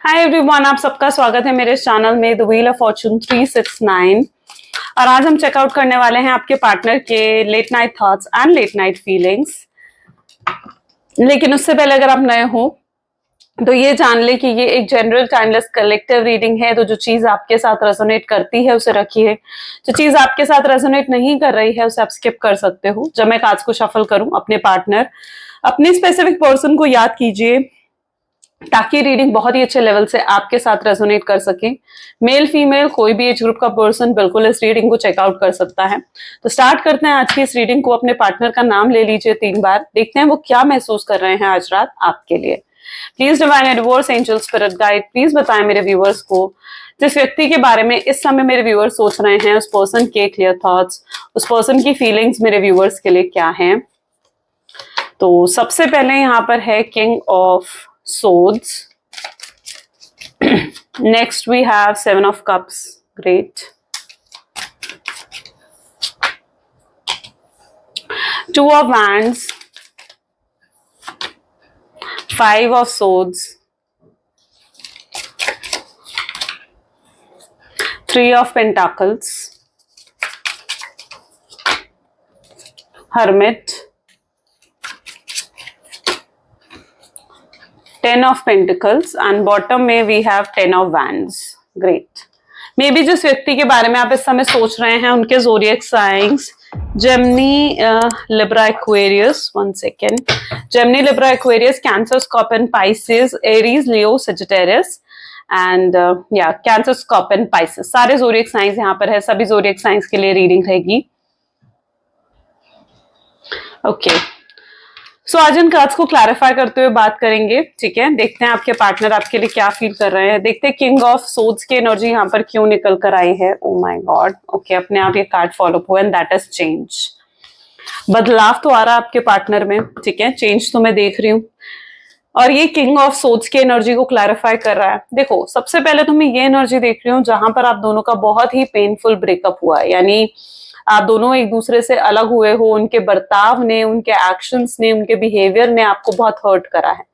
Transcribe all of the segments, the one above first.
Hi everyone, आप सबका स्वागत है मेरे चैनल में द व्हील ऑफ फॉर्चून 369। और आज हम चेकआउट करने वाले हैं आपके पार्टनर के late night thoughts and late night feelings. लेकिन उससे पहले अगर आप नए हो तो ये जान ले कि ये एक जनरल टाइमलेस कलेक्टिव रीडिंग है। तो जो चीज आपके साथ रेजोनेट करती है उसे रखिए, जो चीज आपके साथ रेजोनेट नहीं कर रही है उसे आप स्किप कर सकते हो। जब मैं कार्ड्स को शफल करूं, अपने पार्टनर, अपने स्पेसिफिक पर्सन को याद कीजिए ताकि रीडिंग बहुत ही अच्छे लेवल से आपके साथ रेजोनेट कर सके। मेल फीमेल कोई भी एज ग्रुप का पर्सन बिल्कुल इस रीडिंग को चेकआउट कर सकता है। तो स्टार्ट करते हैं आज की इस रीडिंग को। अपने पार्टनर का नाम ले लीजिए 3 बार, देखते हैं वो क्या महसूस कर रहे हैं आज रात आपके लिए। Please divine adverse angel spirit guide, please बताएं मेरे व्यूअर्स को जिस व्यक्ति के बारे में इस समय मेरे व्यूअर्स सोच रहे हैं, उस पर्सन के क्लियर थॉट्स, उस पर्सन की फीलिंग्स मेरे व्यूअर्स के लिए क्या है। तो सबसे पहले यहाँ पर है king of swords. Next we have 7 of cups. Great. 2 of wands, 5 of swords, 3 of pentacles, hermit, 10 of pentacles and bottom में we have 10 of wands. Great. May be जिस व्यक्ति के बारे में आप इस समय सोच रहे हैं उनके zodiac science Gemini, Libra, Aquarius, 1 second, Gemini, Libra, Aquarius, cancer, Scorpion, Pisces, Aries, Leo, Sagittarius and या कैंसर, स्कॉर्पियन, पाइसेस, सारे ज़ोडिएक साइंस यहाँ पर है। सभी ज़ोडिएक साइंस के लिए रीडिंग रहेगी। ओके, सो आज इन कार्ड्स को क्लैरिफाई करते हुए बात करेंगे। ठीक है, देखते हैं आपके पार्टनर आपके लिए क्या फील कर रहे हैं। देखते हैं किंग ऑफ सोर्ड्स की एनर्जी यहाँ पर क्यों निकल कर आई है। ओ माय गॉड, ओके, अपने आप ये कार्ड फॉलो हुआ एंड दैट इज चेंज। बदलाव तो आ रहा है आपके पार्टनर में, ठीक है, चेंज तो मैं देख रही हूँ। और ये किंग ऑफ सोर्ड्स की एनर्जी को क्लैरिफाई कर रहा है। देखो, सबसे पहले तो मैं ये एनर्जी देख रही हूँ जहां पर आप दोनों का बहुत ही पेनफुल ब्रेकअप हुआ है, यानी आप दोनों एक दूसरे से अलग हुए हो। उनके बर्ताव ने, उनके एक्शंस ने, उनके बिहेवियर ने आपको बहुत हर्ट करा है।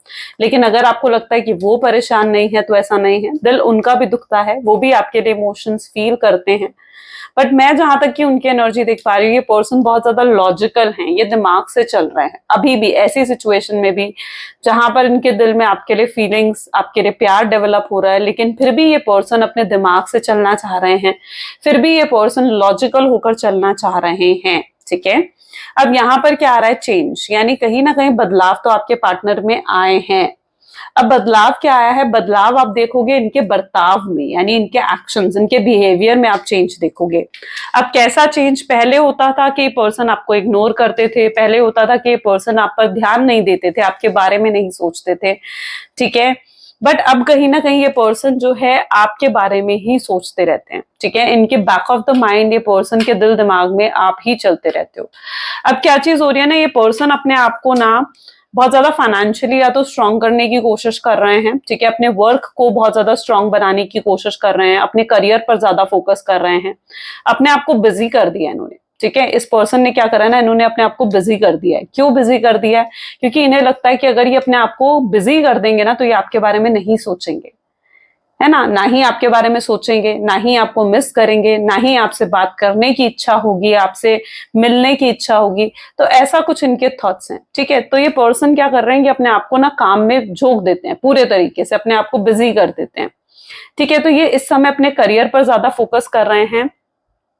लेकिन अगर आपको लगता है कि वो परेशान नहीं है तो ऐसा नहीं है, दिल उनका भी दुखता है, वो भी आपके लिए इमोशंस फील करते हैं। बट मैं जहां तक कि उनकी एनर्जी देख पा रही हूँ, ये पर्सन बहुत ज्यादा लॉजिकल हैं, ये दिमाग से चल रहे हैं अभी भी ऐसी सिचुएशन में भी जहां पर इनके दिल में आपके लिए फीलिंग्स, आपके लिए प्यार डेवलप हो रहा है। लेकिन फिर भी ये पर्सन अपने दिमाग से चलना चाह रहे हैं, फिर भी ये पर्सन लॉजिकल होकर चलना चाह रहे हैं। ठीक है, अब यहाँ पर क्या आ रहा है, चेंज, यानी कहीं ना कहीं बदलाव तो आपके पार्टनर में आए हैं। अब बदलाव क्या आया है, बदलाव आप देखोगे इनके बर्ताव में, यानी इनके एक्शंस, इनके बिहेवियर में आप चेंज देखोगे। अब कैसा चेंज, पहले होता था कि पर्सन आपको इग्नोर करते थे, पहले होता था कि पर्सन आप पर ध्यान नहीं देते थे, आपके बारे में नहीं सोचते थे। ठीक है, बट अब कहीं ना कहीं ये पर्सन जो है आपके बारे में ही सोचते रहते हैं। ठीक है, इनके बैक ऑफ द माइंड, ये पर्सन के दिल दिमाग में आप ही चलते रहते हो। अब क्या चीज हो रही है ना, ये पर्सन अपने आप को ना बहुत ज्यादा फाइनेंशियली या तो स्ट्रांग करने की कोशिश कर रहे हैं। ठीक है, अपने वर्क को बहुत ज्यादा स्ट्रांग बनाने की कोशिश कर रहे हैं, अपने करियर पर ज्यादा फोकस कर रहे हैं, अपने आप को बिजी कर दिया इन्होंने। ठीक है, इस पर्सन ने क्या करा है ना, इन्होंने अपने आप को बिजी कर दिया है। क्यों बिजी कर दिया है, क्योंकि इन्हें लगता है कि अगर ये अपने आप को बिजी कर देंगे ना तो ये आपके बारे में नहीं सोचेंगे, है ना ही आपके बारे में सोचेंगे, ना ही आपको मिस करेंगे, ना ही आपसे बात करने की इच्छा होगी, आपसे मिलने की इच्छा होगी। तो ऐसा कुछ इनके थॉट्स हैं। ठीक है, तो ये पर्सन क्या कर रहे हैं कि अपने आप को ना काम में झोंक देते हैं, पूरे तरीके से अपने आप को बिजी कर देते हैं। ठीक है, तो ये इस समय अपने करियर पर ज्यादा फोकस कर रहे हैं।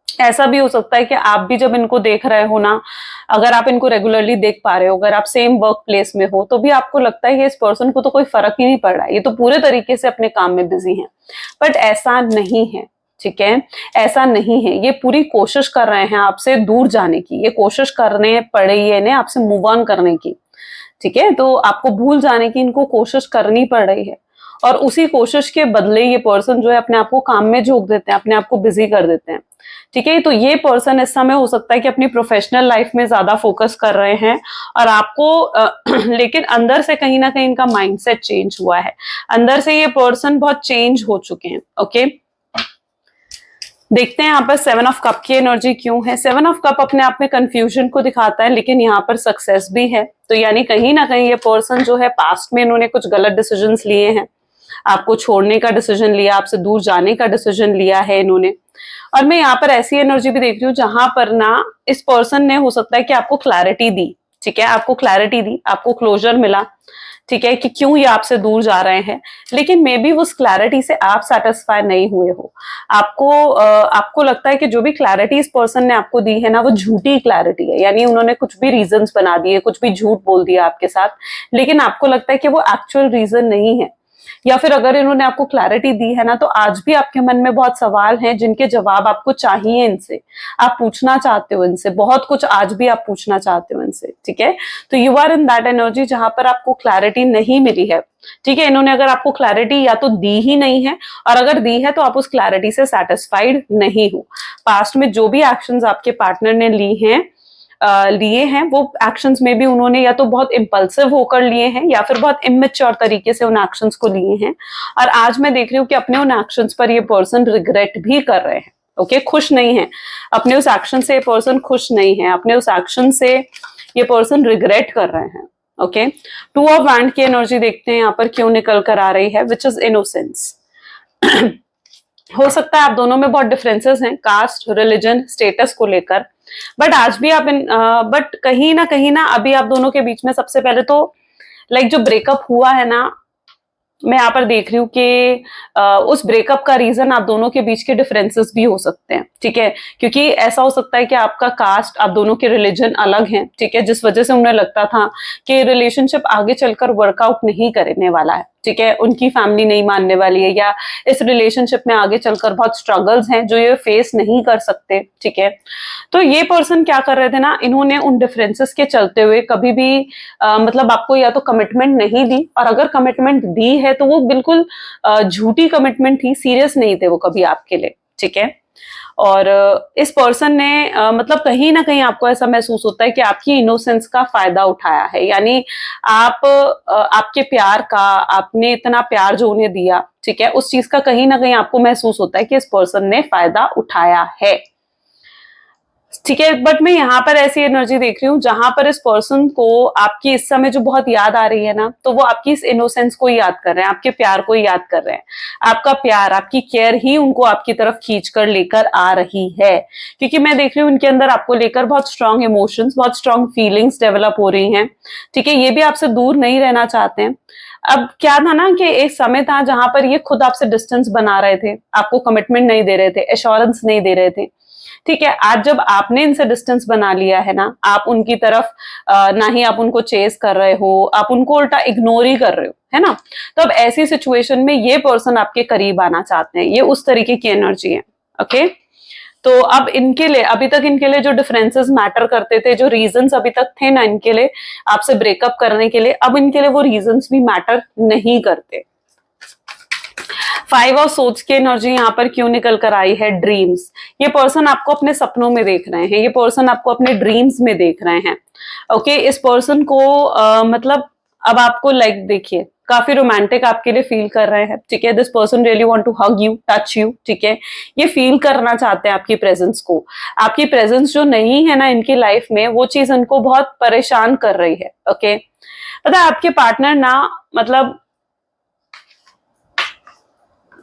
ऐसा भी हो सकता है कि आप भी जब इनको देख रहे हो ना, अगर आप इनको रेगुलरली देख पा रहे हो, अगर आप सेम वर्क प्लेस में हो, तो भी आपको लगता है कि इस पर्सन को तो कोई फर्क ही नहीं पड़ रहा है, ये तो पूरे तरीके से अपने काम में बिजी हैं। बट ऐसा नहीं है। ठीक है, ऐसा नहीं है, ये पूरी कोशिश कर रहे हैं आपसे दूर जाने की, ये कोशिश करने पड़ी है इन्हें आपसे मूव ऑन करने की। ठीक है, तो आपको भूल जाने की इनको कोशिश करनी पड़ रही है, और उसी कोशिश के बदले ये पर्सन जो है अपने आप को काम में झोंक देते हैं, अपने आप को बिजी कर देते हैं। ठीक है, तो ये पर्सन इस समय हो सकता है कि अपनी प्रोफेशनल लाइफ में ज्यादा फोकस कर रहे हैं, और आपको लेकिन अंदर से कहीं ना कहीं इनका माइंडसेट चेंज हुआ है, अंदर से ये पर्सन बहुत चेंज हो चुके हैं। ओके, देखते हैं यहाँ पर 7 ऑफ कप की एनर्जी क्यों है। 7 ऑफ कप अपने आप में कंफ्यूजन को दिखाता है, लेकिन यहाँ पर सक्सेस भी है। तो यानी कहीं ना कहीं ये पर्सन जो है पास्ट में इन्होंने कुछ गलत डिसीजंस लिए हैं, आपको छोड़ने का डिसीजन लिया, आपसे दूर जाने का डिसीजन लिया है इन्होंने। और मैं यहाँ पर ऐसी एनर्जी भी देख रही हूँ जहां पर ना इस पर्सन ने हो सकता है कि आपको क्लैरिटी दी, ठीक है, आपको क्लैरिटी दी, आपको क्लोजर मिला, ठीक है, कि क्यों ये आपसे दूर जा रहे हैं, लेकिन मे बी उस क्लैरिटी से आप सेटिस्फाई नहीं हुए हो। आपको लगता है कि जो भी क्लैरिटी इस पर्सन ने आपको दी है ना वो झूठी क्लैरिटी है, यानी उन्होंने कुछ भी रीजंस बना दिए, कुछ भी झूठ बोल दिया आपके साथ, लेकिन आपको लगता है कि वो एक्चुअल रीजन नहीं है। या फिर अगर इन्होंने आपको क्लैरिटी दी है ना तो आज भी आपके मन में बहुत सवाल हैं जिनके जवाब आपको चाहिए इनसे, आप पूछना चाहते हो इनसे, बहुत कुछ आज भी आप पूछना चाहते हो इनसे, ठीक है। तो you are in that energy जहां पर आपको क्लैरिटी नहीं मिली है, ठीक है। इन्होंने अगर आपको क्लैरिटी या तो दी ही नहीं है, और अगर दी है तो आप उस क्लैरिटी से सेटिस्फाइड नहीं हो। पास्ट में जो भी एक्शंस आपके पार्टनर ने लिए हैं वो एक्शंस में भी उन्होंने या तो बहुत इम्पल्सिव होकर लिए हैं या फिर बहुत इमेच्योर तरीके से उन एक्शंस को लिए हैं। और आज मैं देख रही हूँ कि अपने उन एक्शंस पर ये पर्सन रिग्रेट भी कर रहे हैं, ओके, खुश नहीं है अपने उस एक्शन से, ये पर्सन खुश नहीं है अपने उस एक्शन से, ये पर्सन रिग्रेट कर रहे हैं, ओके। टू ऑफ वैंड की एनर्जी देखते हैं यहाँ पर क्यों निकल कर आ रही है, विच इज इनोसेंस। हो सकता है आप दोनों में बहुत डिफरेंसेस हैं कास्ट, रिलीजन, स्टेटस को लेकर, बट आज भी आप बट कहीं ना अभी आप दोनों के बीच में सबसे पहले तो लाइक जो ब्रेकअप हुआ है ना, मैं यहाँ पर देख रही हूँ कि उस ब्रेकअप का रीजन आप दोनों के बीच के डिफरेंसेस भी हो सकते हैं, ठीक है। क्योंकि ऐसा हो सकता है कि आपका कास्ट, आप दोनों के रिलीजन अलग हैं, ठीक है, जिस वजह से उन्हें लगता था कि रिलेशनशिप आगे चलकर वर्कआउट नहीं करने वाला है, ठीक है, उनकी फैमिली नहीं मानने वाली है, या इस रिलेशनशिप में आगे चलकर बहुत स्ट्रगल्स हैं जो ये फेस नहीं कर सकते, ठीक है। तो ये पर्सन क्या कर रहे थे ना, इन्होंने उन डिफरेंसेस के चलते हुए कभी भी मतलब आपको या तो कमिटमेंट नहीं दी, और अगर कमिटमेंट दी है तो वो बिल्कुल झूठी कमिटमेंट थी, सीरियस नहीं थे वो कभी आपके लिए, ठीक है। और इस पर्सन ने मतलब कहीं ना कहीं आपको ऐसा महसूस होता है कि आपकी इनोसेंस का फायदा उठाया है, यानी आपके प्यार का, आपने इतना प्यार जो उन्हें दिया, ठीक है, उस चीज का कहीं ना कहीं आपको महसूस होता है कि इस पर्सन ने फायदा उठाया है, ठीक है। बट मैं यहाँ पर ऐसी एनर्जी देख रही हूँ जहां पर इस पर्सन को आपकी इस समय जो बहुत याद आ रही है ना, तो वो आपकी इस इनोसेंस को याद कर रहे हैं, आपके प्यार को याद कर रहे हैं। आपका प्यार, आपकी केयर ही उनको आपकी तरफ खींच कर लेकर आ रही है, क्योंकि मैं देख रही हूँ उनके अंदर आपको लेकर बहुत स्ट्रांग इमोशंस, बहुत स्ट्रांग फीलिंग्स डेवलप हो रही हैं, ठीक है। ये भी आपसे दूर नहीं रहना चाहते हैं। अब क्या था ना कि एक समय था जहां पर ये खुद आपसे डिस्टेंस बना रहे थे, आपको कमिटमेंट नहीं दे रहे थे, एश्योरेंस नहीं दे रहे थे, ठीक है। आज जब आपने इनसे डिस्टेंस बना लिया है ना, आप उनकी तरफ ना ही आप उनको चेस कर रहे हो, आप उनको उल्टा इग्नोर ही कर रहे हो, है ना। तो अब ऐसी सिचुएशन में ये पर्सन आपके करीब आना चाहते हैं, ये उस तरीके की एनर्जी है, ओके। तो अब इनके लिए, अभी तक इनके लिए जो डिफरेंसेस मैटर करते थे, जो रीजंस अभी तक थे ना इनके लिए आपसे ब्रेकअप करने के लिए, अब इनके लिए वो रीजंस भी मैटर नहीं करते। 5 ऑफ सोच की एनर्जी यहाँ पर क्यों निकल कर आई है, ड्रीम्स। ये पर्सन आपको अपने सपनों में देख रहे हैं, ये पर्सन आपको अपने ड्रीम्स में देख रहे हैं, ओके। इस पर्सन को मतलब अब आपको लाइक देखिए काफी रोमांटिक आपके लिए फील कर रहे हैं, ठीक है। This person really want to hug you, touch you, ठीक है। ये फील करना चाहते हैं आपकी प्रेजेंस को, आपकी प्रेजेंस जो नहीं है ना इनकी लाइफ में, वो चीज इनको बहुत परेशान कर रही है, ओके। पता है आपके पार्टनर ना मतलब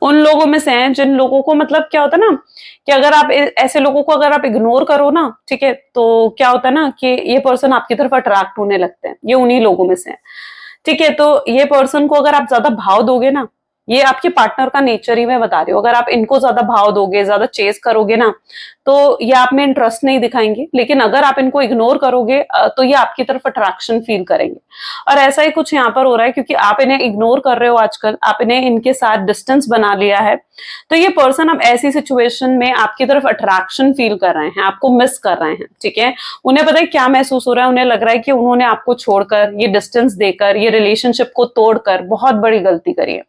उन लोगों में से हैं जिन लोगों को मतलब क्या होता है ना कि अगर आप ऐसे लोगों को अगर आप इग्नोर करो ना, ठीक है, तो क्या होता है ना कि ये पर्सन आपकी तरफ अट्रैक्ट होने लगते हैं, ये उन्हीं लोगों में से हैं, ठीक है। तो ये पर्सन को अगर आप ज्यादा भाव दोगे ना, ये आपके पार्टनर का नेचर ही मैं बता रही हूँ, अगर आप इनको ज्यादा भाव दोगे, ज्यादा चेस करोगे ना, तो ये आप में इंटरेस्ट नहीं दिखाएंगे, लेकिन अगर आप इनको इग्नोर करोगे तो ये आपकी तरफ अट्रैक्शन फील करेंगे। और ऐसा ही कुछ यहाँ पर हो रहा है, क्योंकि आप इन्हें इग्नोर कर रहे हो आजकल, आप इन्हें इनके साथ डिस्टेंस बना लिया है, तो ये पर्सन अब ऐसी सिचुएशन में आपकी तरफ अट्रैक्शन फील कर रहे हैं, आपको मिस कर रहे हैं, ठीक है। उन्हें पता है क्या महसूस हो रहा है, उन्हें लग रहा है कि उन्होंने आपको छोड़कर, ये डिस्टेंस देकर, ये रिलेशनशिप को तोड़कर बहुत बड़ी गलती करी है।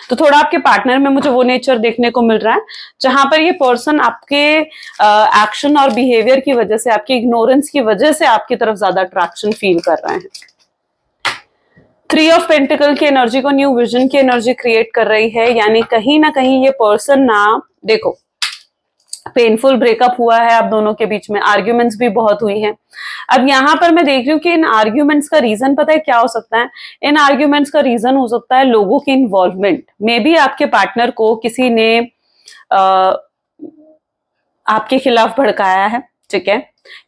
तो थोड़ा आपके पार्टनर में मुझे वो नेचर देखने को मिल रहा है जहां पर ये पर्सन आपके एक्शन और बिहेवियर की वजह से, आपकी इग्नोरेंस की वजह से आपकी तरफ ज्यादा अट्रैक्शन फील कर रहे हैं। 3 ऑफ पेंटिकल की एनर्जी को न्यू विजन की एनर्जी क्रिएट कर रही है, यानी कहीं ना कहीं ये पर्सन ना, देखो पेनफुल ब्रेकअप हुआ है आप दोनों के बीच में, आर्ग्यूमेंट्स भी बहुत हुई हैं। अब यहाँ पर मैं देख रही हूँ कि इन आर्ग्यूमेंट्स का रीजन पता है क्या हो सकता है? इन आर्ग्यूमेंट्स का रीजन हो सकता है लोगों की इन्वॉल्वमेंट। मे बी आपके पार्टनर को किसी ने आपके खिलाफ भड़काया है, ठीक है,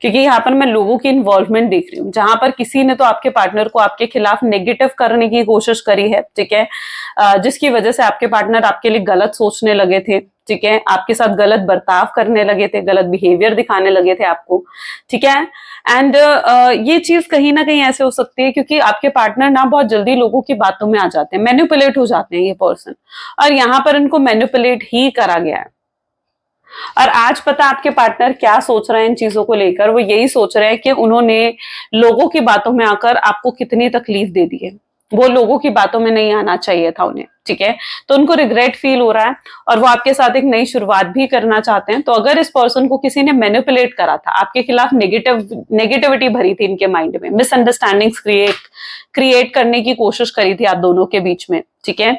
क्योंकि यहाँ पर मैं लोगों की इन्वॉल्वमेंट देख रही हूँ, जहां पर किसी ने तो आपके पार्टनर को आपके खिलाफ नेगेटिव करने की कोशिश करी है, ठीक है, जिसकी वजह से आपके पार्टनर आपके लिए गलत सोचने लगे थे, ठीक है, आपके साथ गलत बर्ताव करने लगे थे, गलत बिहेवियर दिखाने लगे थे आपको, ठीक है। एंड ये चीज कहीं ना कहीं ऐसे हो सकती है क्योंकि आपके पार्टनर ना बहुत जल्दी लोगों की बातों में आ जाते हैं, मैनिपुलेट हो जाते हैं ये पर्सन, और यहाँ पर इनको मैनिपुलेट ही करा गया है। और आज पता आपके पार्टनर क्या सोच रहे हैं इन चीजों को लेकर? वो यही सोच रहे हैं कि उन्होंने लोगों की बातों में आकर आपको कितनी तकलीफ दे दी है, वो लोगों की बातों में नहीं आना चाहिए था उन्हें, ठीक है। तो उनको रिग्रेट फील हो रहा है और वो आपके साथ एक नई शुरुआत भी करना चाहते हैं। तो अगर इस पर्सन को किसी ने मैनिपुलेट करा था, आपके खिलाफ नेगेटिविटी भरी थी इनके माइंड में, मिसअंडरस्टैंडिंग्स क्रिएट करने की कोशिश करी थी आप दोनों के बीच में, ठीक है।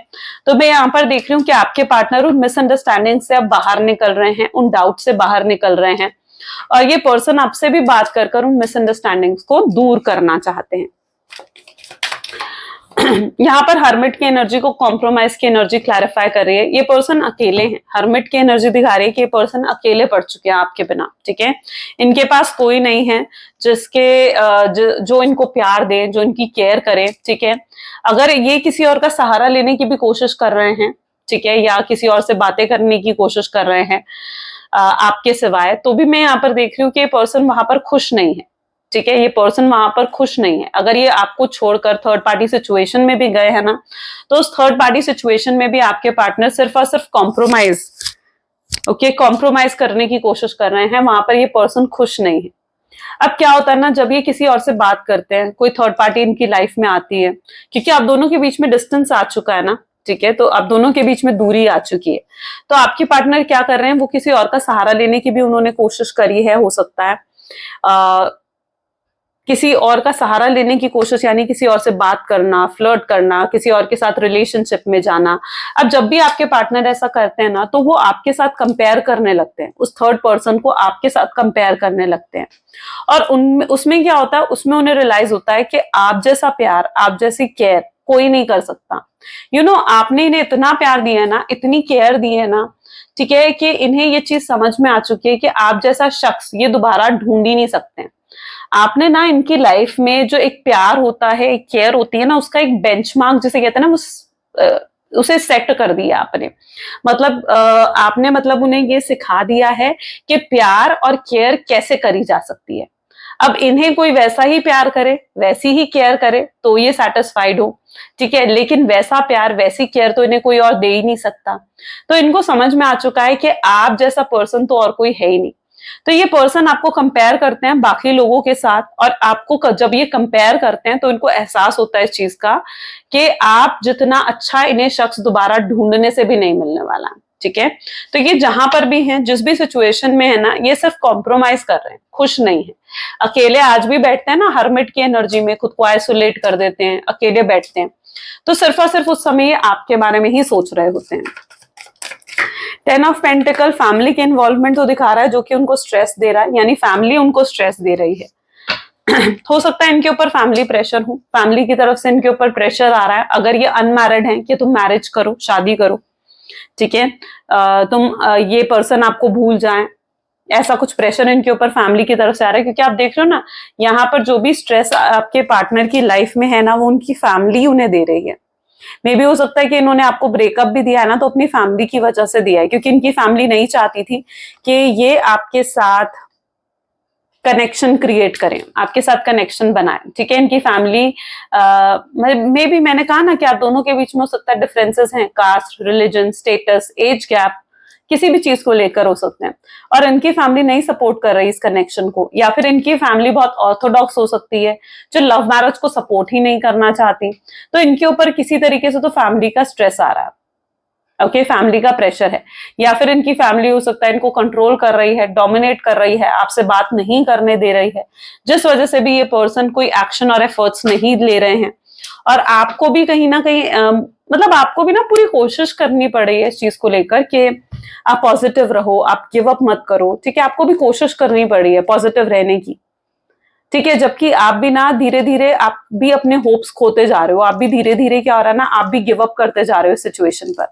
तो मैं यहाँ पर देख रही हूँ कि आपके पार्टनर उन मिसअंडरस्टैंडिंग से अब बाहर निकल रहे हैं, उन डाउट से बाहर निकल रहे हैं, और ये पर्सन आपसे भी बात कर कर उन मिसअंडरस्टैंडिंग्स को दूर करना चाहते हैं। यहाँ पर हर्मिट की एनर्जी को कॉम्प्रोमाइज की एनर्जी क्लैरिफाई कर रही है। ये पर्सन अकेले हैं, हर्मिट की एनर्जी दिखा रही है कि ये पर्सन अकेले पड़ चुके हैं आपके बिना, ठीक है। इनके पास कोई नहीं है जो इनको प्यार दे, जो इनकी केयर करे, ठीक है। अगर ये किसी और का सहारा लेने की भी कोशिश कर रहे हैं, ठीक है, या किसी और से बातें करने की कोशिश कर रहे हैं आपके सिवाय, तो भी मैं यहाँ पर देख रही हूँ कि ये पर्सन वहां पर खुश नहीं है, ठीक है। ये पर्सन वहां पर खुश नहीं है। अगर ये आपको छोड़कर थर्ड पार्टी सिचुएशन में भी गए हैं ना, तो उस थर्ड पार्टी सिचुएशन में भी आपके पार्टनर सिर्फ और सिर्फ कॉम्प्रोमाइज करने की कोशिश कर रहे हैं, वहां पर ये पर्सन खुश नहीं है। अब क्या होता है ना, जब ये किसी और से बात करते हैं, कोई थर्ड पार्टी इनकी लाइफ में आती है, क्योंकि आप दोनों के बीच में डिस्टेंस आ चुका है ना, ठीक है, तो आप दोनों के बीच में दूरी आ चुकी है। तो आपके पार्टनर क्या कर रहे हैं, वो किसी और का सहारा लेने की भी उन्होंने कोशिश करी है, हो सकता है किसी और का सहारा लेने की कोशिश, यानी किसी और से बात करना, फ्लर्ट करना, किसी और के साथ रिलेशनशिप में जाना। अब जब भी आपके पार्टनर ऐसा करते हैं ना, तो वो आपके साथ कंपेयर करने लगते हैं, उस थर्ड पर्सन को आपके साथ कंपेयर करने लगते हैं। और उसमें क्या होता है, उसमें उन्हें रियलाइज होता है कि आप जैसा प्यार, आप जैसी केयर कोई नहीं कर सकता। आपने इन्हें इतना प्यार दिया है ना, इतनी केयर दी है ना, ठीक है, कि इन्हें ये चीज समझ में आ चुकी है कि आप जैसा शख्स ये दोबारा ढूंढ ही नहीं सकते। आपने ना इनकी लाइफ में जो एक प्यार होता है, एक केयर होती है ना, उसका एक बेंचमार्क जिसे कहते हैं ना, उसे सेट कर दिया आपने। आपने उन्हें ये सिखा दिया है कि प्यार और केयर कैसे करी जा सकती है। अब इन्हें कोई वैसा ही प्यार करे, वैसी ही केयर करे तो ये सेटिस्फाइड हो, ठीक है, लेकिन वैसा प्यार, वैसी केयर तो इन्हें कोई और दे ही नहीं सकता। तो इनको समझ में आ चुका है कि आप जैसा पर्सन तो और कोई है ही नहीं। तो ये पर्सन आपको कंपेयर करते हैं बाकी लोगों के साथ, और आपको जब ये कंपेयर करते हैं तो इनको एहसास होता है इस चीज का कि आप जितना अच्छा इन्हें शख्स दोबारा ढूंढने से भी नहीं मिलने वाला, ठीक है। तो ये जहां पर भी हैं, जिस भी सिचुएशन में है ना, ये सिर्फ कॉम्प्रोमाइज कर रहे हैं, खुश नहीं है। अकेले आज भी बैठते हैं ना, हर्मिट की एनर्जी में खुद को आइसोलेट कर देते हैं, अकेले बैठते हैं, तो सिर्फ और सिर्फ उस समय ये आपके बारे में ही सोच रहे होते हैं। 10 ऑफ पेंटिकल फैमिली के इन्वॉल्वमेंट तो दिखा रहा है, जो कि उनको स्ट्रेस दे रहा है, यानी फैमिली उनको स्ट्रेस दे रही है। हो सकता है इनके ऊपर फैमिली प्रेशर हो, फैमिली की तरफ से इनके ऊपर प्रेशर आ रहा है। अगर ये अनमैरिड हैं कि तुम मैरिज करो, शादी करो, ठीक है, ये पर्सन आपको भूल जाए, ऐसा कुछ प्रेशर इनके ऊपर फैमिली की तरफ से आ रहा है। क्योंकि आप देख रहे हो ना, यहाँ पर जो भी स्ट्रेस आपके पार्टनर की लाइफ में है ना, वो उनकी फैमिली उन्हें दे रही है। मे भी हो सकता है कि इन्होंने आपको ब्रेकअप भी दिया है ना, तो अपनी फैमिली की वजह से दिया है, क्योंकि इनकी फैमिली नहीं चाहती थी कि ये आपके साथ कनेक्शन क्रिएट करें, आपके साथ कनेक्शन बनाए, ठीक है। इनकी फैमिली में भी मैंने कहा ना कि आप दोनों के बीच में हो सकता है डिफरेंसेस हैं, caste, religion, status, age gap, किसी भी चीज को लेकर हो सकते हैं, और इनकी फैमिली नहीं सपोर्ट कर रही इस कनेक्शन को, या फिर इनकी फैमिली बहुत ऑर्थोडॉक्स हो सकती है, जो लव मैरिज को सपोर्ट ही नहीं करना चाहती। तो इनके ऊपर किसी तरीके से तो फैमिली का स्ट्रेस आ रहा है, ओके, फैमिली का प्रेशर है, या फिर इनकी फैमिली हो सकता है इनको कंट्रोल कर रही है, डोमिनेट कर रही है, आपसे बात नहीं करने दे रही है, जिस वजह से भी ये पर्सन कोई एक्शन और एफर्ट्स नहीं ले रहे हैं। और आपको भी कहीं ना कहीं आपको भी ना पूरी कोशिश करनी पड़ रही है इस चीज को लेकर कि आप पॉजिटिव रहो, आप गिव अप मत करो, ठीक है। आपको भी कोशिश करनी पड़ी है पॉजिटिव रहने की, ठीक है। जबकि आप भी ना धीरे धीरे आप भी अपने होप्स खोते जा रहे हो, आप भी धीरे धीरे क्या हो रहा है ना, आप भी गिव अप करते जा रहे हो इस सिचुएशन पर।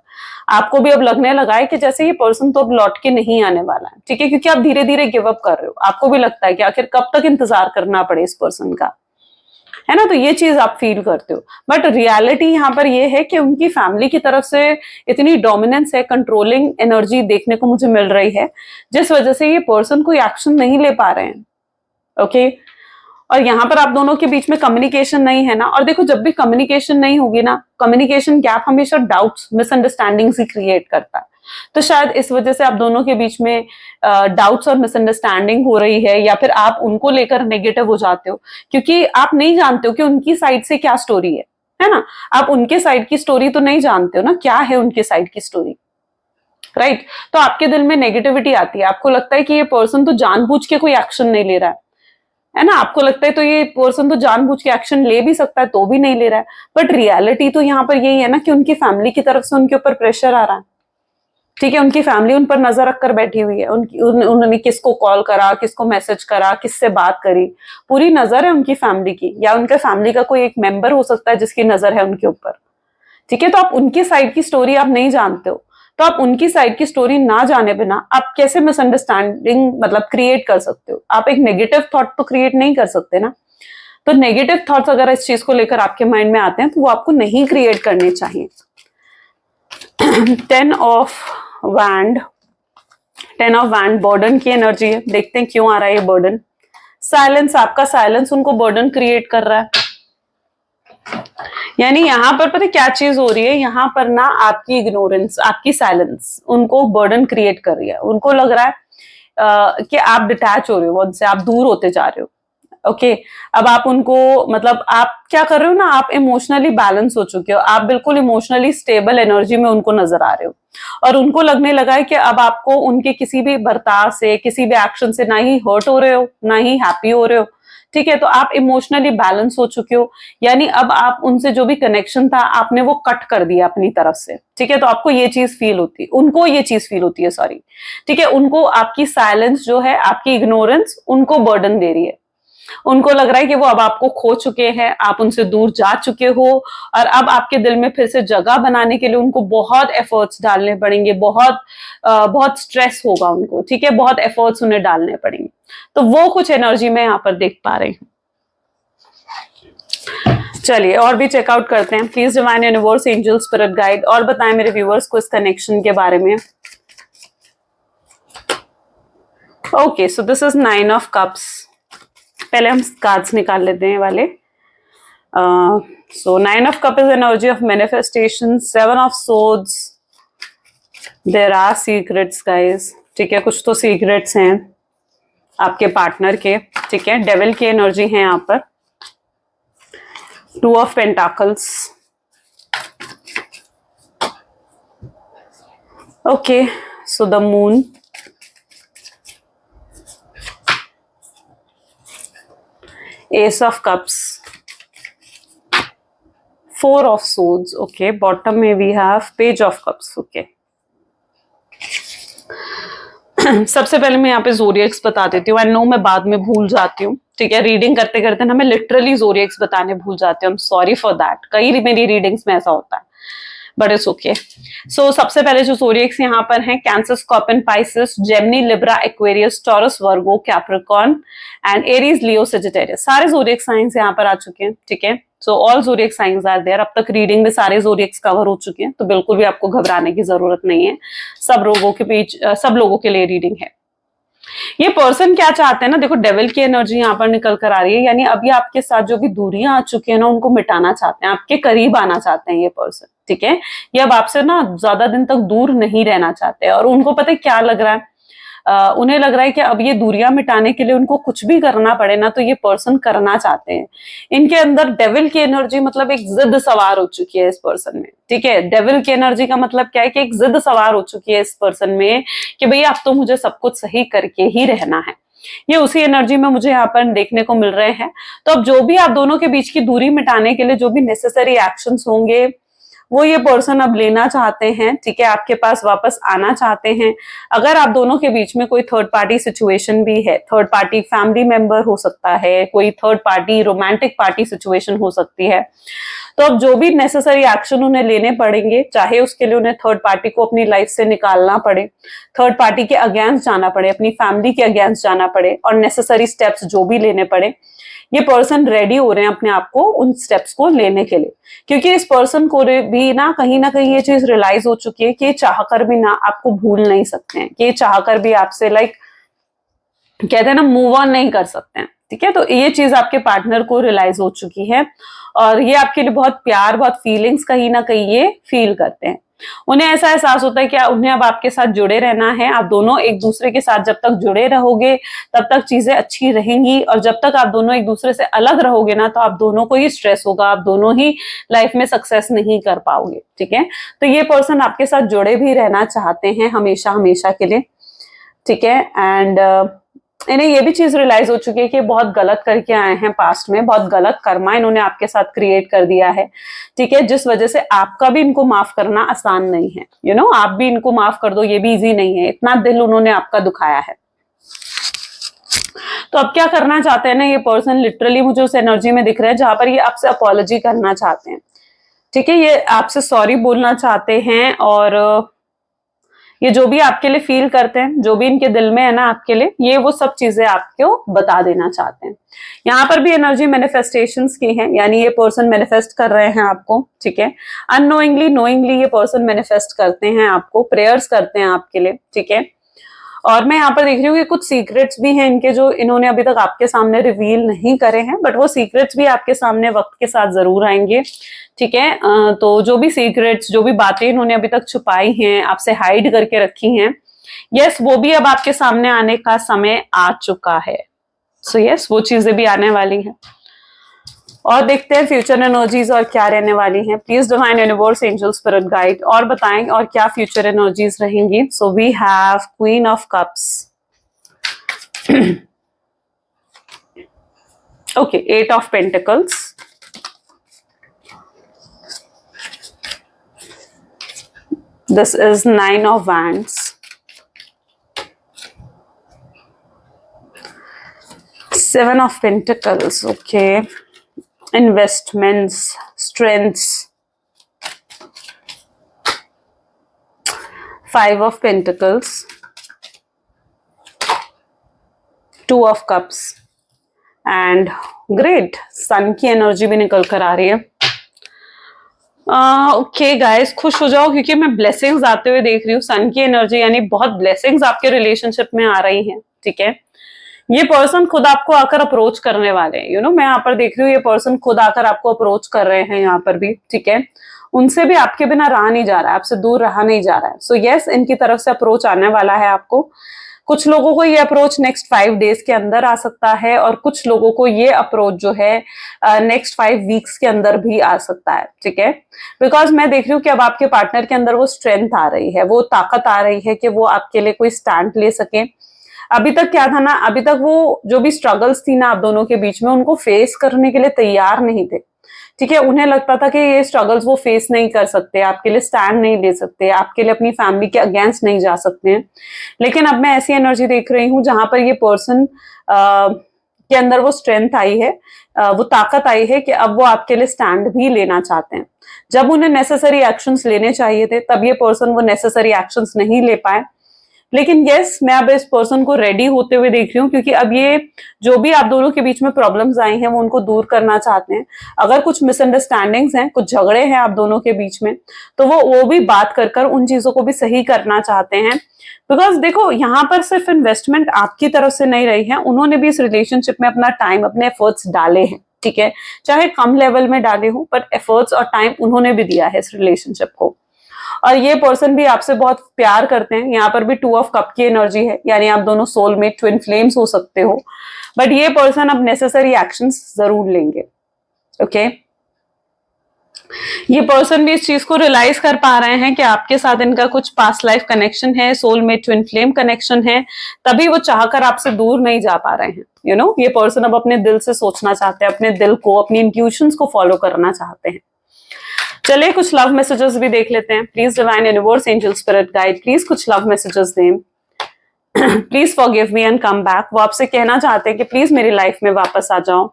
आपको भी अब लगने लगा है कि जैसे ये पर्सन तो अब लौट के नहीं आने वाला है, ठीक है, क्योंकि आप धीरे धीरे गिव अप कर रहे हो। आपको भी लगता है कि आखिर कब तक इंतजार करना पड़े इस पर्सन का, है ना। तो ये चीज आप फील करते हो, बट रियलिटी यहाँ पर ये है कि उनकी फैमिली की तरफ से इतनी डोमिनेंस है, कंट्रोलिंग एनर्जी देखने को मुझे मिल रही है, जिस वजह से ये पर्सन कोई एक्शन नहीं ले पा रहे हैं। ओके, और यहाँ पर आप दोनों के बीच में कम्युनिकेशन नहीं है ना। और देखो, जब भी कम्युनिकेशन नहीं होगी ना, कम्युनिकेशन गैप हमेशा डाउट्स, मिसअंडरस्टैंडिंग्स ही क्रिएट करता है। तो शायद इस वजह से आप दोनों के बीच में डाउट्स और मिसअंडरस्टैंडिंग हो रही है, या फिर आप उनको लेकर नेगेटिव हो जाते हो, क्योंकि आप नहीं जानते हो कि उनकी साइड से क्या स्टोरी है ना। आप उनके साइड की स्टोरी तो नहीं जानते हो ना, क्या है उनके साइड की स्टोरी, राइट। तो आपके दिल में नेगेटिविटी आती है, आपको लगता है कि ये पर्सन तो जानबूझ के कोई एक्शन नहीं ले रहा है ना। आपको लगता है तो ये पर्सन तो जानबूझ के एक्शन ले भी सकता है तो भी नहीं ले रहा है। बट रियलिटी तो यहाँ पर यही है ना कि उनकी फैमिली की तरफ से उनके ऊपर प्रेशर आ रहा है, ठीक है। उनकी फैमिली उन पर नजर रखकर बैठी हुई है। उन्होंने किसको कॉल करा, किसको मैसेज करा, किससे बात करी, पूरी नजर है उनकी फैमिली की, या उनके फैमिली का कोई एक मेंबर हो सकता है जिसकी नजर है उनके ऊपर, ठीक है। तो आप उनकी साइड की स्टोरी आप नहीं जानते हो, तो आप उनकी साइड की स्टोरी ना जाने बिना आप कैसे मिसअंडरस्टैंडिंग मतलब क्रिएट कर सकते हो। आप एक नेगेटिव थॉट तो क्रिएट नहीं कर सकते ना। तो नेगेटिव थॉट्स अगर इस चीज को लेकर आपके माइंड में आते हैं तो वो आपको नहीं क्रिएट करने चाहिए। 10 of wand, 10 of wand burden की एनर्जी है। देखते हैं क्यों आ रहा है ये बर्डन। साइलेंस, आपका साइलेंस उनको बर्डन क्रिएट कर रहा है। यानी यहाँ पर पता है क्या चीज हो रही है, यहाँ पर ना आपकी इग्नोरेंस, आपकी साइलेंस उनको बर्डन क्रिएट कर रही है। उनको लग रहा है कि आप डिटैच हो रहे हो उनसे, आप दूर होते जा रहे हो। ओके, अब आप उनको मतलब आप क्या कर रहे हो ना, आप इमोशनली बैलेंस हो चुके हो, आप बिल्कुल इमोशनली स्टेबल एनर्जी में उनको नजर आ रहे हो। और उनको लगने लगा है कि अब आपको उनके किसी भी बर्ताव से, किसी भी एक्शन से ना ही हर्ट हो रहे हो, ना ही हैप्पी हो रहे हो, ठीक है। तो आप इमोशनली बैलेंस हो चुके हो, यानी अब आप उनसे जो भी कनेक्शन था आपने वो कट कर दिया अपनी तरफ से, ठीक है। तो आपको ये चीज फील होती है, उनको ये चीज फील होती है, सॉरी, ठीक है। उनको आपकी साइलेंस जो है, आपकी इग्नोरेंस उनको बर्डन दे रही है। उनको लग रहा है कि वो अब आपको खो चुके हैं, आप उनसे दूर जा चुके हो, और अब आपके दिल में फिर से जगह बनाने के लिए उनको बहुत एफर्ट्स डालने पड़ेंगे, बहुत स्ट्रेस होगा उनको, ठीक है, बहुत एफर्ट्स उन्हें डालने पड़ेंगे। तो वो कुछ एनर्जी में यहाँ पर देख पा रही हूँ। चलिए और भी चेकआउट करते हैं। Please divine universe, angel, spirit guide और बताएं मेरे व्यूअर्स को इस कनेक्शन के बारे में। Okay, so this is 9 of cups. पहले हम कार्ड्स निकाल लेते हैं वाले। So 9 of cup is energy of manifestation. 7 of swords, there are secrets guys, ठीक है, कुछ तो सीक्रेट्स हैं आपके पार्टनर के, ठीक है। डेविल की एनर्जी है यहाँ पर। 2 of pentacles, okay, so the moon, ace of cups, 4 of swords, okay. Bottom में we have page of cups, okay. सबसे पहले मैं यहाँ पे ज़ोडिएक्स बता देती हूँ। आई नो मैं बाद में भूल जाती हूँ, ठीक है, रीडिंग करते करते ना मैं लिटरली ज़ोडिएक्स बताने भूल जाती हूँ। I am sorry for that, कई मेरी रीडिंग्स में ऐसा होता है, बट इट्स ओके। सो सबसे पहले जो ज़ोडिएक्स यहाँ पर हैं, Cancer, Scorpion, Pisces, Gemini, Libra, Aquarius, Taurus, Virgo, Capricorn and Aries, Leo, Sagittarius. सारे ज़ोडिएक साइंस यहाँ पर आ चुके हैं, ठीक है। So all zodiac science are there. अब तक रीडिंग में सारे ज़ोडिएक्स कवर हो चुके हैं, तो बिल्कुल भी आपको घबराने की जरूरत नहीं है। सब लोगों के लिए रीडिंग है। ये पर्सन क्या चाहते हैं ना, देखो डेविल की एनर्जी यहाँ पर निकल कर आ रही है, यानी अभी आपके साथ जो भी दूरियां आ चुकी है ना उनको मिटाना चाहते हैं, आपके करीब आना चाहते हैं ये पर्सन, ठीक है। ये अब आपसे ना ज्यादा दिन तक दूर नहीं रहना चाहते, और उनको पता है क्या लग रहा है, उन्हें लग रहा है कि अब ये दूरियां मिटाने के लिए उनको कुछ भी करना पड़े ना, तो ये पर्सन करना चाहते हैं। इनके अंदर डेविल की एनर्जी मतलब एक जिद सवार हो चुकी है इस पर्सन में, ठीक है। डेविल की एनर्जी का मतलब क्या है कि एक जिद सवार हो चुकी है इस पर्सन में कि भैया अब तो मुझे सब कुछ सही करके ही रहना है। ये उसी एनर्जी में मुझे यहाँ पर देखने को मिल रहे हैं। तो अब जो भी आप दोनों के बीच की दूरी मिटाने के लिए जो भी नेसेसरी एक्शंस होंगे वो ये पर्सन अब लेना चाहते हैं, ठीक है, आपके पास वापस आना चाहते हैं। अगर आप दोनों के बीच में कोई थर्ड पार्टी सिचुएशन भी है, थर्ड पार्टी फैमिली मेंबर हो सकता है, कोई third party romantic party situation हो सकती है, तो अब जो भी नेसेसरी एक्शन उन्हें लेने पड़ेंगे, चाहे उसके लिए उन्हें थर्ड पार्टी को अपनी लाइफ से निकालना पड़े, थर्ड पार्टी के अगेंस्ट जाना पड़े, अपनी फैमिली के अगेंस्ट जाना पड़े, और नेसेसरी स्टेप्स जो भी लेने पड़े, ये पर्सन रेडी हो रहे हैं अपने आप को उन स्टेप्स को लेने के लिए। क्योंकि इस पर्सन को भी ना कहीं ये चीज रियलाइज हो चुकी है कि ये चाहकर भी ना आपको भूल नहीं सकते हैं, कि ये चाहकर भी आपसे कहते हैं ना मूव ऑन नहीं कर सकते हैं, ठीक है। तो ये चीज आपके पार्टनर को रियलाइज हो चुकी है और ये आपके लिए बहुत प्यार, बहुत फीलिंग्स कहीं ना कहीं ये फील करते हैं। उन्हें ऐसा एहसास होता है कि उन्हें अब आपके साथ जुड़े रहना है। आप दोनों एक दूसरे के साथ जब तक जुड़े रहोगे तब तक चीजें अच्छी रहेंगी, और जब तक आप दोनों एक दूसरे से अलग रहोगे ना, तो आप दोनों को ही स्ट्रेस होगा, आप दोनों ही लाइफ में सक्सेस नहीं कर पाओगे, ठीक है। तो ये पर्सन आपके साथ जुड़े भी रहना चाहते हैं हमेशा हमेशा के लिए, ठीक है। एंड इन्हें ये भी चीज रियलाइज हो चुकी है कि बहुत गलत करके आए हैं पास्ट में, बहुत गलत कर्मा इन्होंने आपके साथ क्रिएट कर दिया है, ठीक है, जिस वजह से आपका भी इनको माफ करना आसान नहीं है। यू नो, आप भी इनको माफ कर दो, ये भी इजी नहीं है, इतना दिल उन्होंने आपका दुखाया है। तो अब क्या करना चाहते हैं ना ये पर्सन, लिटरली मुझे उस एनर्जी में दिख रहा है जहां पर ये आपसे अपॉलॉजी करना चाहते हैं, ठीक है। ये आपसे सॉरी बोलना चाहते हैं, और ये जो भी आपके लिए फील करते हैं, जो भी इनके दिल में है ना आपके लिए, ये वो सब चीजें आपको बता देना चाहते हैं। यहाँ पर भी एनर्जी मैनिफेस्टेशंस की है, यानी ये पर्सन मैनिफेस्ट कर रहे हैं आपको, ठीक है। अननोइंगली नोइंगली ये पर्सन मैनिफेस्ट करते हैं आपको, प्रेयर्स करते हैं आपके लिए, ठीक है। और मैं यहाँ पर देख रही हूँ कि कुछ सीक्रेट्स भी हैं इनके जो इन्होंने अभी तक आपके सामने रिवील नहीं करे हैं, बट वो सीक्रेट्स भी आपके सामने वक्त के साथ जरूर आएंगे, ठीक है। तो जो भी सीक्रेट्स, जो भी बातें इन्होंने अभी तक छुपाई हैं, आपसे हाइड करके रखी हैं, यस वो भी अब आपके सामने आने का समय आ चुका है। सो यस वो चीजें भी आने वाली हैं। और देखते हैं फ्यूचर एनर्जीज और क्या रहने वाली हैं। Please divine universe, angel, spirit guide और बताएं और क्या फ्यूचर एनर्जीज रहेंगी। So we have queen of cups, okay, 8 of pentacles, this is 9 of wands, 7 of pentacles, okay, investments, strengths, 5 of pentacles, 2 of cups and great, sun की energy भी निकल कर आ रही है। ओके गाइस, खुश हो जाओ क्योंकि मैं ब्लेसिंग्स आते हुए देख रही हूँ। सन की एनर्जी यानी बहुत ब्लेसिंग्स आपके रिलेशनशिप में आ रही हैं, ठीक है। ये पर्सन खुद आपको आकर अप्रोच करने वाले हैं, यू नो, मैं यहाँ पर देख रही हूँ ये पर्सन खुद आकर आपको अप्रोच कर रहे हैं यहाँ पर भी, ठीक है। उनसे भी आपके बिना रहा नहीं जा रहा है, आपसे दूर रहा नहीं जा रहा है। सो यस, इनकी तरफ से अप्रोच आने वाला है आपको। कुछ लोगों को ये अप्रोच नेक्स्ट 5 डेज के अंदर आ सकता है, और कुछ लोगों को ये अप्रोच जो है नेक्स्ट 5 वीक्स के अंदर भी आ सकता है, ठीक है। बिकॉज मैं देख रही हूँ कि अब आपके पार्टनर के अंदर वो स्ट्रेंथ आ रही है, वो ताकत आ रही है कि वो आपके लिए कोई स्टैंड ले सके। अभी तक क्या था ना, अभी तक वो जो भी स्ट्रगल्स थी ना आप दोनों के बीच में, उनको फेस करने के लिए तैयार नहीं थे, ठीक है। उन्हें लगता था कि ये स्ट्रगल्स वो फेस नहीं कर सकते, आपके लिए स्टैंड नहीं ले सकते, आपके लिए अपनी फैमिली के अगेंस्ट नहीं जा सकते हैं। लेकिन अब मैं ऐसी एनर्जी देख रही हूँ जहां पर ये पर्सन के अंदर वो स्ट्रेंथ आई है, वो ताकत आई है कि अब वो आपके लिए स्टैंड भी लेना चाहते हैं। जब उन्हें नेसेसरी एक्शंस लेने चाहिए थे तब ये पर्सन वो नेसेसरी एक्शंस नहीं ले पाए। लेकिन यस, मैं अब इस पर्सन को रेडी होते हुए देख रही हूँ, क्योंकि अब ये जो भी आप दोनों के बीच में प्रॉब्लम्स आई हैं वो उनको दूर करना चाहते हैं। अगर कुछ मिसअंडरस्टैंडिंग्स हैं, कुछ झगड़े हैं आप दोनों के बीच में, तो वो भी बात कर कर उन चीजों को भी सही करना चाहते हैं। बिकॉज देखो, यहाँ पर सिर्फ इन्वेस्टमेंट आपकी तरफ से नहीं रही है, उन्होंने भी इस रिलेशनशिप में अपना टाइम, अपने एफर्ट्स डाले हैं, ठीक है। चाहे कम लेवल में डाले हो, बट एफर्ट्स और टाइम उन्होंने भी दिया है इस रिलेशनशिप को। और ये पर्सन भी आपसे बहुत प्यार करते हैं। यहाँ पर भी 2 ऑफ कप की एनर्जी है, यानी आप दोनों सोलमेट, ट्विन फ्लेम्स हो सकते हो। बट ये पर्सन अब नेसेसरी एक्शंस जरूर लेंगे, ओके। ये पर्सन भी इस चीज को रियलाइज कर पा रहे हैं कि आपके साथ इनका कुछ पास्ट लाइफ कनेक्शन है, सोलमेट ट्विन फ्लेम कनेक्शन है, तभी वो चाहकर आपसे दूर नहीं जा पा रहे हैं। यू नो, ये पर्सन अब अपने दिल से सोचना चाहते हैं, अपने दिल को, अपनी इंट्यूशंस को फॉलो करना चाहते हैं। चलिए कुछ लव मैसेजेस भी देख लेते हैं। Please divine universe, angel, spirit guide, please कुछ लव मैसेजेस दें। Please forgive me and come back. वो आपसे कहना चाहते हैं कि प्लीज मेरी लाइफ में वापस आ जाओ।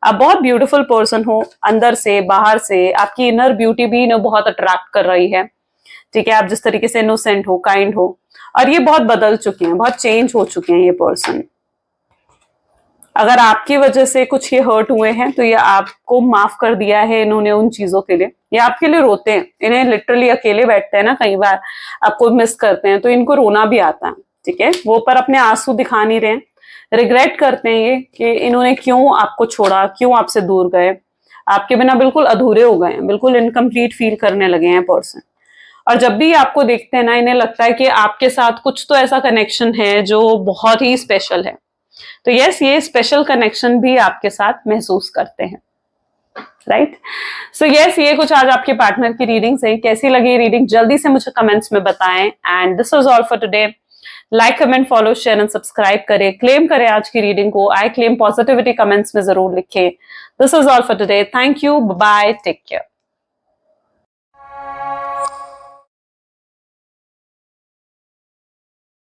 आप बहुत ब्यूटीफुल पर्सन हो, अंदर से बाहर से आपकी इनर ब्यूटी भी इन्हें बहुत अट्रैक्ट कर रही है। ठीक है, आप जिस तरीके से इनोसेंट हो, काइंड हो, और ये बहुत बदल चुके हैं, बहुत चेंज हो चुके हैं ये पर्सन। अगर आपकी वजह से कुछ ये हर्ट हुए हैं तो ये आपको माफ कर दिया है इन्होंने उन चीजों के लिए। ये आपके लिए रोते हैं, इन्हें लिटरली अकेले बैठते हैं ना, कई बार आपको मिस करते हैं तो इनको रोना भी आता है। ठीक है, वो पर अपने आंसू दिखा नहीं रहे, रिग्रेट करते हैं ये कि इन्होंने क्यों आपको छोड़ा, क्यों आपसे दूर गए, आपके बिना बिल्कुल अधूरे हो गए हैं, बिल्कुल इनकम्प्लीट फील करने लगे हैं पर्सन। और जब भी आपको देखते हैं ना, इन्हें लगता है कि आपके साथ कुछ तो ऐसा कनेक्शन है जो बहुत ही स्पेशल है। तो यस, ये स्पेशल कनेक्शन भी आपके साथ महसूस करते हैं। राइट, सो यस, ये कुछ आज आपके पार्टनर की रीडिंग्स है। कैसी लगी रीडिंग जल्दी से मुझे कमेंट्स में बताएं। And this was all for today. Like, comment, follow, share and subscribe करें। क्लेम करें आज की रीडिंग को। आई क्लेम पॉजिटिविटी कमेंट्स में जरूर लिखें। This was all for today. Thank you, bye, take care.